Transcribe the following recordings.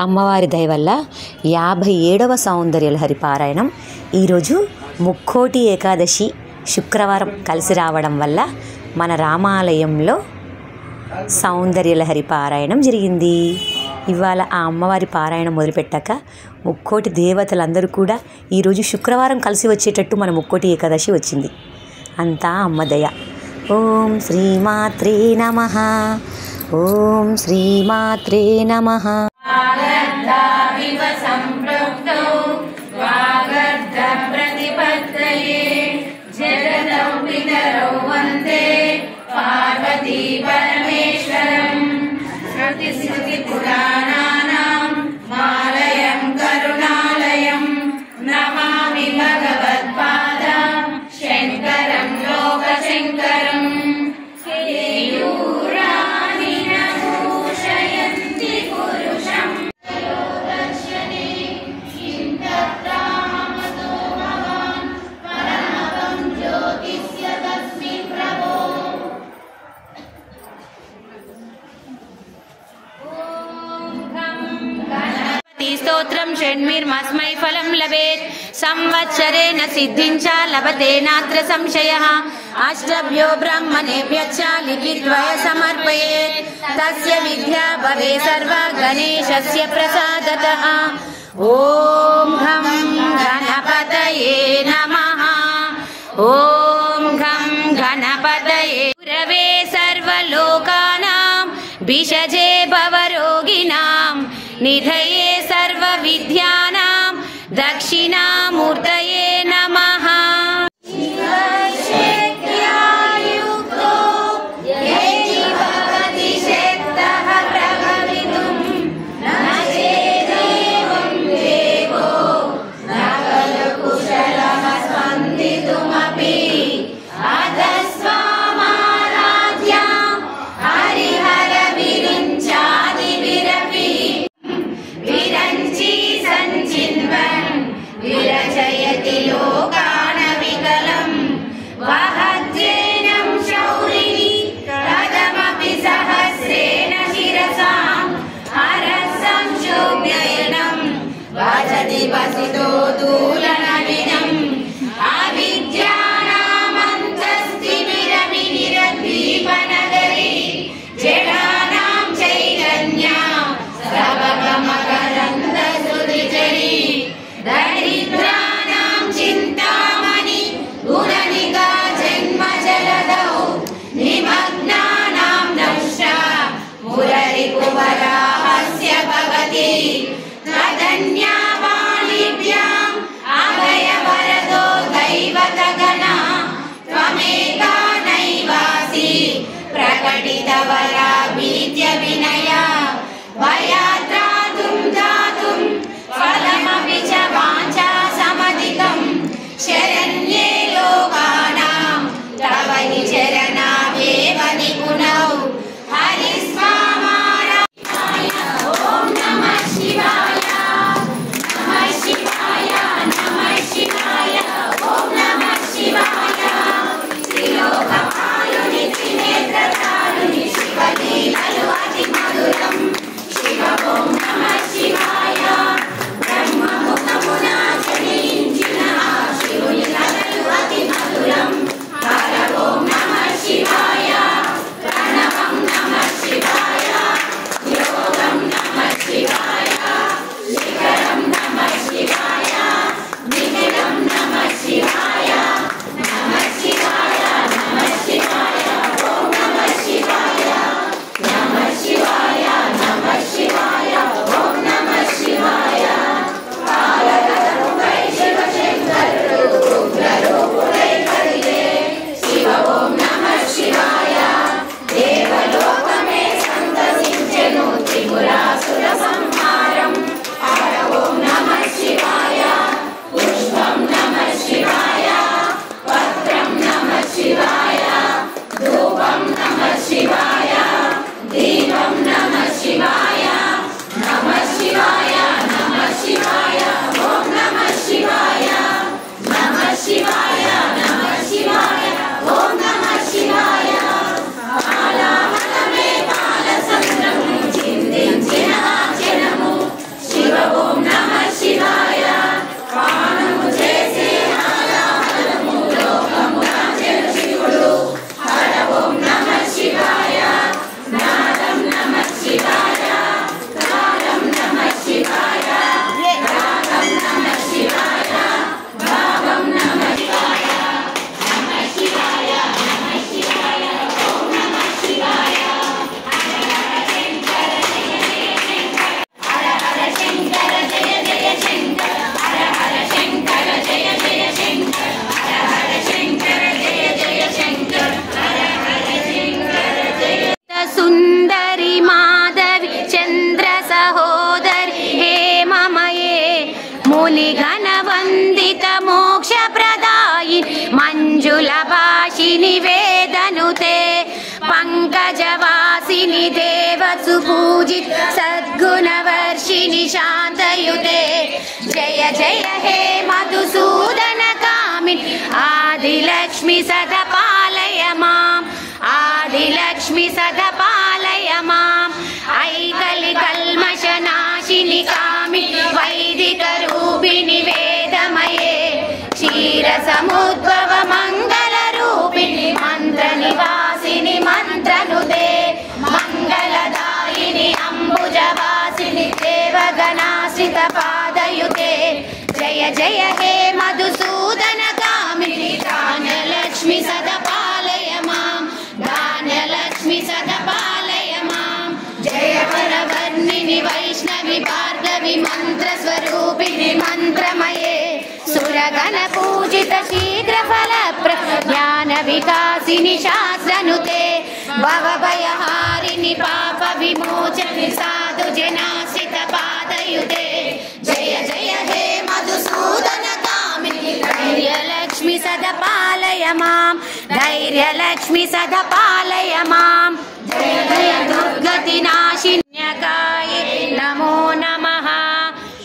అమ్మవారి దయ వల్ల 57వ సౌందర్యలహరి పారాయణం ఈరోజు ముక్కోటి ఏకాదశి శుక్రవారం కలిసి రావడం వల్ల మన రామాలయంలో సౌందర్యలహరి పారాయణం జరిగింది. ఇవాళ ఆ అమ్మవారి పారాయణం మొదలుపెట్టాక ముక్కోటి దేవతలందరూ కూడా ఈరోజు శుక్రవారం కలిసి వచ్చేటట్టు మన ముక్కోటి ఏకాదశి వచ్చింది. అంతా అమ్మ దయ. ఓం శ్రీమాత్రే నమః. ఓం శ్రీమాత్రే నమః. స్తోత్రం షణ్మిర్మస్మై ఫలం లభేత్ సంవత్సరేణ సిద్ధించ లభతేనాత్ర సంశయః అష్టభ్యో బ్రహ్మణేభ్యశ్చ లిఖిద్వయ సమర్పయేత్ తస్య విద్యా భవే సర్వ గణేశస్య ప్రసాదతః. ఓం ఘం గణపతయే నమః. ఓం ఘం గణపతయే గురవే సర్వలోకానాం భిషజే భవరోగిణాం నిధయే సర్వ విద్యానాం దక్షిణామూర్తయే నమః. మౌలి ఘనవందిత మోక్ష ప్రదాయి మంజుల భాషిని వేదనుతే పంకజవాసిని దేవసు పూజిత సద్గుణవర్షిణి శాంతయుతే జయ జయ హే మధుసూదన కామిని ఆదిలక్ష్మి సదా పాలయ మాం ఆదిలక్ష్మి సదా పాలయ మాం ఐకలి కల్మషనాశిని కామిని వైదిక రూపిణి వేదమయే క్షీర సముద్భవ మంగళ రూపిణి మంత్ర నివాసిని మంత్రనుదే మంగళదాయిని అంబుజవాసిని దేవగణాశ్రిత పాదయుతే జయ జయ హే మధుసూదన కామిని ధాన్యలక్ష్మి సదా పాలయ మాం ధాన్యలక్ష్మి సదా పాలయ మాం జయ వరవర్ణిని వైష్ణవి భార్గవి మంత్ర స్వరూపిణి మంత్రమయే సురగణ పూజిత శీఘ్ర ఫల జ్ఞాన వికాసిని శాస్త్రనుతే భవభయహారిణి పాప విమోచని సాధు జనాశ్రిత పాదయుతే జయ జయ హే మధుసూదన కామిని ధైర్యలక్ష్మి సదా పాలయ మాం ధైర్యలక్ష్మి సదా పాలయ మాం జయ జయ దుర్గతి నాశిన్యకాయే నమో నమః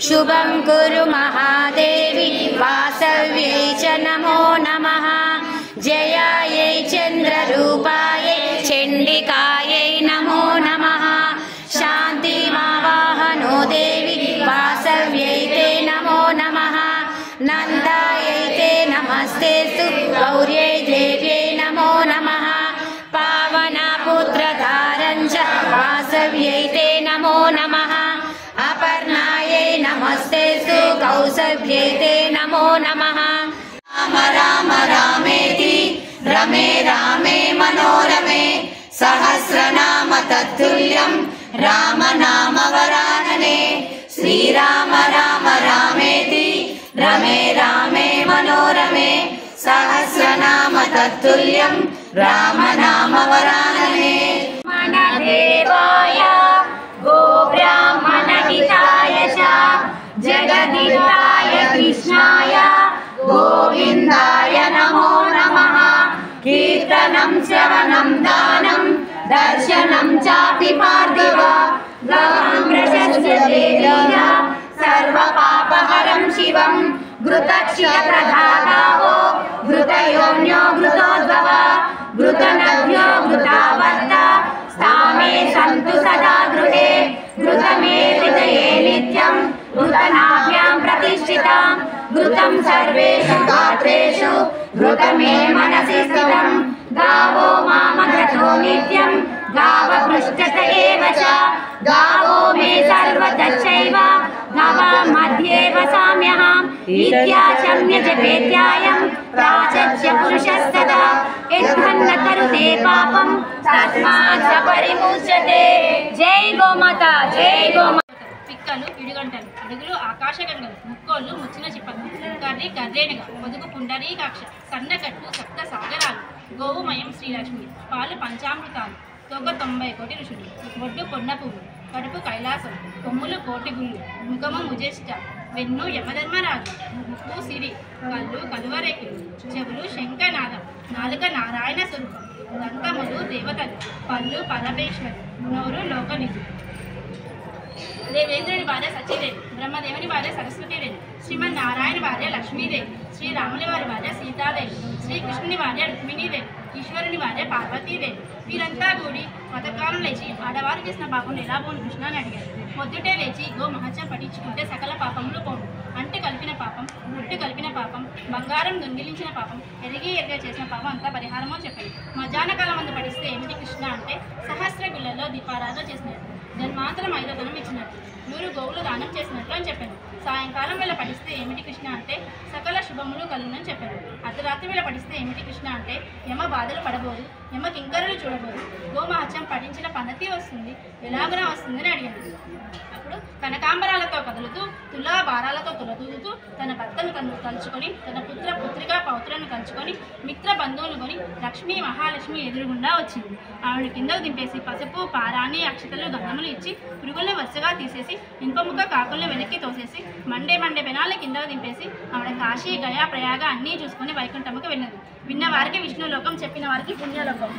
శుభం కురు మహాదేవి వాసవ్యై చ నమో నమః జయాయై చంద్రరూపాయై చండికాయై నమో నమః శాంతిమావాహనో దేవి వాసవ్యై తే నమో నమః నందాయై తే నమస్తేస్తు గౌర్యై దేవ్యై నమో నమః పావనపుత్రధారం చ వాసవ్యై తే నమో నమః అపర్ణాయై నమస్తేస్తు కౌసవ్యై తే నమో నమః రామ రామ రామేతి రమే రామే మనోరమే సహస్రనామ తత్తుల్యం రామ నామ వరాననే శ్రీరామ రామ రామేతి రమే రామే మనోరమే సహస్రనామ తత్తుల్యం రామ నామ వరాననే మన దేవాయ గో బ్రాహ్మణ హితాయ చ జగదితాయ కృష్ణాయ గోవిందాయ నమో నమః కీర్తనం శ్రవణం దానం దర్శనం చాపి పార్థివ గహం ప్రశస్య దేవీయ సర్వ పాపహరం శివం ఘృతక్షయ ప్రధాగావో ఘృతయోన్యో ఘృతోద్భవ ఘృతనవ్యో ఘృతావర్త స్థామే సంతు సదా గృహే ఘృతమే హృదయే నిత్యం ఘృతనాభ్యాం ప్రతిష్ఠితాం ఘృతం సర్వేషు గాత్రేషు ఘృతమే మనసి స్థితం గావో మామఘ్రతో నిత్యం గావ పృష్ఠత ఏవ చ గావో మే సర్వతశ్చైవ గవ మధ్యే వసామ్యహం ఇత్యాచమ్య జపేత్యాయం ప్రాచచ్య పురుషస్తదా యద్భన్న కరుతే పాపం తస్మాత్ స పరిముచ్యతే జై గోమాత జై గోమాత పిక్కలు పిడిగంటలు అడుగులు ఆకాశగంగలు ముక్కోళ్ళు ముచ్చిన చిప్పలు కర్రి కర్రేనుగా పొదుగు పుండరీకాక్ష సన్నకట్టు సప్త సాగరాలు గోవుమయం శ్రీలక్ష్మి పాలు పంచామృతాలు తొగ 90 కోటి ఋషులు బొడ్డు పొన్న పువ్వు కడుపు కైలాసం కొమ్ములు కోటి గుళ్ళు ముఖము ముజేష్ట వెన్ను యమధర్మరాజు ముక్కు సిరి కళ్ళు కలువరేకులు చెవులు శంఖనాదం నాలుక నారాయణ స్వరూపం దంతములు దేవతలు పళ్ళు పరమేశ్వరి నోరు లోకనిధి దేవేంద్రుని భార్య సచీదేవి బ్రహ్మదేవుని భార్య సరస్వతీదేవి శ్రీమన్నారాయణ భార్య లక్ష్మీదేవి శ్రీరాముని వారి భార్య సీతాదేవి శ్రీకృష్ణుని భార్య రుక్మిణీదేవి ఈశ్వరుని భార్య పార్వతీదేవి వీరంతా కూడి పథకాలు లేచి ఆడవారు చేసిన పాపం ఎలా పోను కృష్ణ అని అడిగారు. పొద్దుటే లేచి గో మహత్యం పఠించుకుంటే సకల పాపములు పోను. అంటు కలిపిన పాపం, గుట్టు కలిపిన పాపం, బంగారం దొంగిలించిన పాపం, ఎరిగి చేసిన పాపం అంతా పరిహారమో చెప్పండి. మధ్యాహ్న కాలం అందు పఠిస్తే ఏమిటి కృష్ణ అంటే సహస్ర గుళ్ళల్లో దీపారాధన చేసినట్టు, జన్మాంతరం 5 ధనం ఇచ్చినట్టు, 100 గోవులు దానం చేసినట్లు అని చెప్పాను. సాయంకాలం వేళ పఠిస్తే ఏమిటి కృష్ణ అంటే సకల శుభములు కలుగునని చెప్పాను. అర్ధరాత్రి వేళ పఠిస్తే ఏమిటి కృష్ణ అంటే యమ బాధలు పడబోదు, యమ కింకరులు చూడబోదు, గోమహత్యం పఠించిన పద్ధతి వస్తుంది, ఎలాగునా వస్తుందని అడిగాను. అప్పుడు కనకా పీతాంబరాలతో కదులుతూ తులా భారాలతో తులతూగుతూ తన భర్తను తలుచుకొని తన పుత్రిక పౌత్రులను కలుచుకొని మిత్ర బంధువులు కొని లక్ష్మీ మహాలక్ష్మి ఎదురుగుండా వచ్చింది. ఆవిడ కిందకు దింపేసి పసుపు పారాన్ని అక్షతలు గంధములు ఇచ్చి పురుగుల్ని వరుసగా తీసేసి ఇనుపముక్క కాకుల్ని వెనక్కి తోసేసి మండే పెనాల్ని కిందకు దింపేసి ఆవిడ కాశీ గయా ప్రయాగ అన్నీ చూసుకుని వైకుంఠముకు వెళ్ళింది. విన్న వారికి విష్ణులోకం, చెప్పిన వారికి పుణ్యలోకం.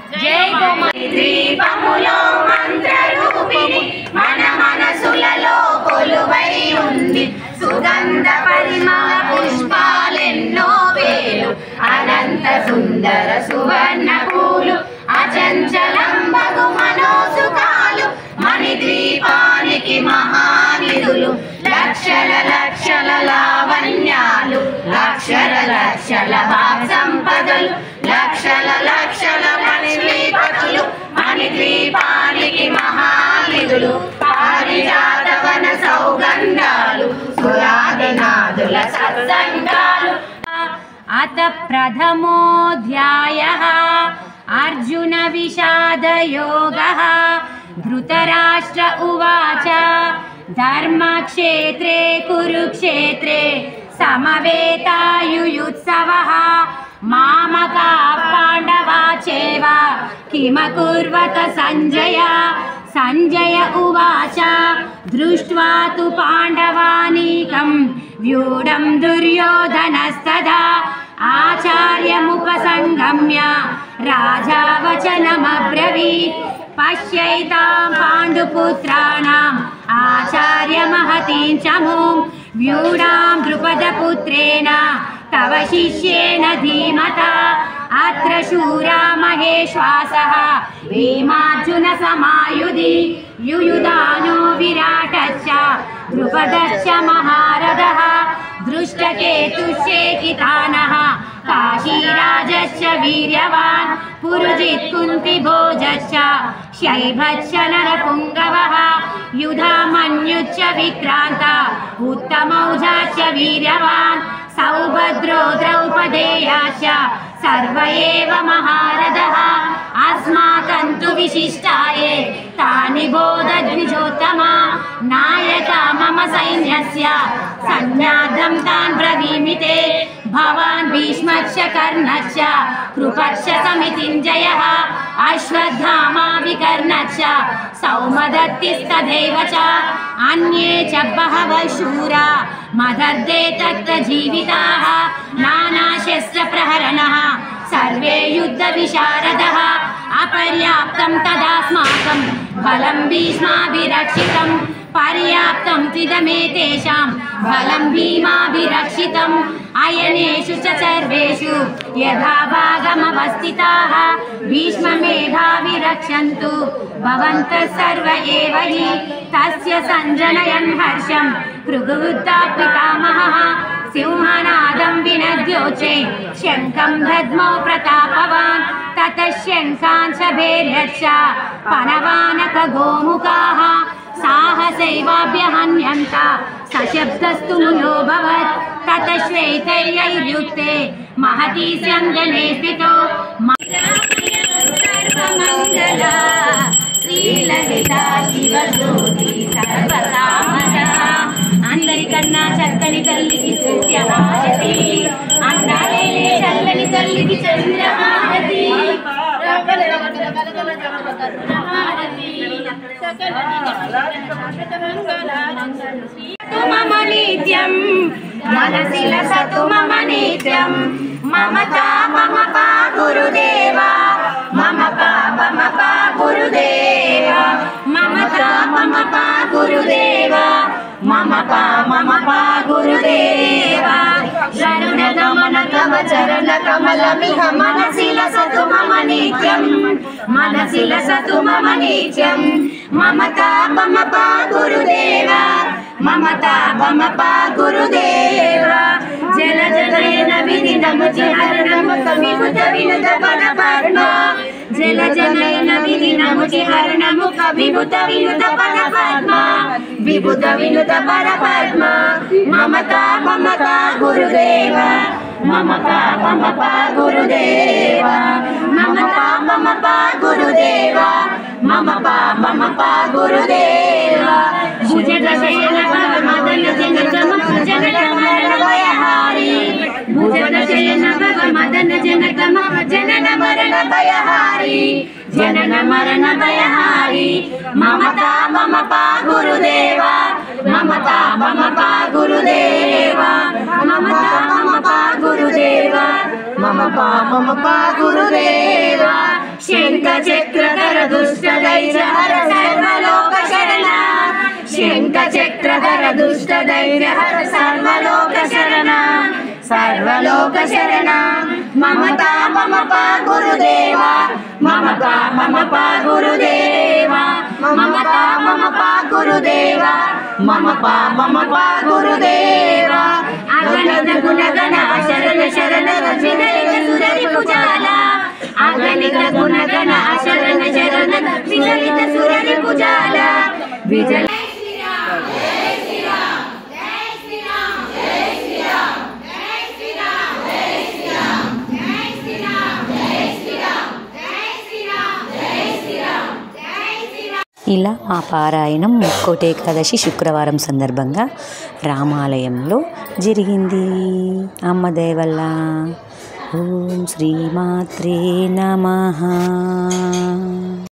దీపములో మంత్రరూపిణి మన మనసులలో కొలువై ఉంది. సుగంధ పరిమళ పుష్పాలెన్నో వేలు అనంత సుందర సువర్ణ పూలు అచంచలంబగు మనోసుకాలు మణిద్వీపానికి మహానిధులు లక్షల లావణ్యాలు లక్షల సంపదలు లక్షల మణిద్వీపతులు మణిద్వీపానికి మహానిధులు పారిజాతవన సౌగంధాలు సురాదినాదుల సత్సంగాలు. అత ప్రథమోऽధ్యాయः అర్జున విషాదయోగः. ధృతరాష్ట్ర ఉవాచ ధర్మక్షేత్రే కురుక్షేత్రే సమవేతాయుయుత్సవః మామకాః పాండవాచేవ కిమకుర్వత సంజయ. సంజయ ఉవాచ దృష్ట్వా తు పాండవానీకం వ్యూఢం దుర్యోధనస్తదా ఆచార్యముపసంగమ్య రాజా వచనమబ్రవీత్. పశ్యైతాం పాండుపుత్రాణం ఆచార్యమహతీం చమూం వ్యూఢాం ద్రుపదపుత్రేణ తవ శిష్యేణ ధీమతా. అత్ర శూరా మహేశ్వాసః భీమార్జున సమాయుధి యుయుధానో విరాటశ్చ ద్రుపదశ్చ మహారథः దృష్టకేతుశ్చేకితానः కాశీరాజశ్చ వీర్యవాన్ పురుజిత్ కుంతిభోజశ్చ శైభశ్చ నరపుంగవः యుధామన్యుశ్చ విక్రాంత ఉత్తమౌజశ్చ వీర్యవాన్ సౌభద్రో ద్రౌపదేయాశ్చ సర్వ ఏవ మహారథः. అస్మాకం తు విశిష్టాయే తాని బోధద్విజోత్తమా. నాయక మమ సైన్యస్య సన్యాదం తాన్ బ్రవీమితే. భవాన్ భీష్మశ్చ కర్ణశ్చ కృపశ్చ సమితింజయః అశ్వత్థామా వికర్ణశ్చ సౌమదత్తిస్తథైవ చ. అన్యే చ బహవః శూరా మదర్దే తత్ర జీవితాః నానాశస్త్ర ప్రహరణః సర్వే యుద్ధ విశారదః. అపర్యాప్తం తదాస్మాకం బలం భీష్మాభిరక్షితం పర్యాప్తం త్విదమేతేషాం బలం భీమాభిరక్షితం. అయనేషు చ సర్వేషు యథా భాగమవస్థితాః భీష్మమేధావిరక్షन्तు భవంతః సర్వ ఏవ హి. తస్య సంజనయన్ హర్షం భృగువృద్ధా పితామహः సింహనాదం వినద్యోచే శంఖం దద్మో ప్రతాపవాన్. తతః శంఖాన్ శభేర్యశ్చ పనవానక గోముఖాః సాహసైవాభ్యహన్యంత సశబ్దస్తు ములోభవత్. తతః శ్వేతైర్యుక్తే మహతి స్యందనే స్థితో సర్వమంగళా శ్రీలలితా శివజ్యోతి సర్వకామదా. అందరికన్నా చక్కని తల్లికి సూర్యహారతి అందాలేలే చల్లని తల్లికి చంద్రహారతి. మమ నిత్యం మనసి లసతు మమ నిత్యం మమతా మమ పా గురుదేవా మమ పా గురుదేవా మమతా మమ పా గురుదేవా మమ పా గురుదేవా. శరణగమన తవ చరణ కమలమిహ మనసి లసతు మమ నిత్యం మనసి లసతు మమ నిత్యం మమతా మమ పా గురుదేవా మమతా మమ పా గురుదేవా. జల జలయన విధినముచి హరణముఖ విభుత వినుత పద పద్మ జల జలయన విధినముచి హరణముఖ విభుత వినుత పద పద్మ విభుత వినుత పద పద్మ మమతా గురుదేవా మమతా గురుదేవా మమతా గురుదేవా మమ పా గురుదేవా. భుజగశయన మరణ భయహారి మమతా మమ పా గురుదేవా మమతా మమ పా గురుదేవా మమతా మమ పా గురుదేవా మమ పా గురుదేవా శంఖ చక్రధర దుష్ట దైత్య హర సర్వలోక శరణ శంఖ చక్రధర దుష్ట దైత్య హర సర్వలోక శరణ సర్వలోక శరణ మమతా మమ పా గురుదేవా మమతా మమ పా గురుదేవా మమతా మమ పా గురుదేవా మమ పా గురుదేవా అగణిత గుణగణ శరణ శరణ వినయ సురరి భుజాల అగణిత గుణగణ శరణ శరణ వినయ సురరి భుజాల విజయ ఇలా మా పారాయణం ముక్కోటి ఏకాదశి శుక్రవారం సందర్భంగా రామాలయంలో జరిగింది. అమ్మ దయ వల్ల. ఓం శ్రీమాత్రే నమః.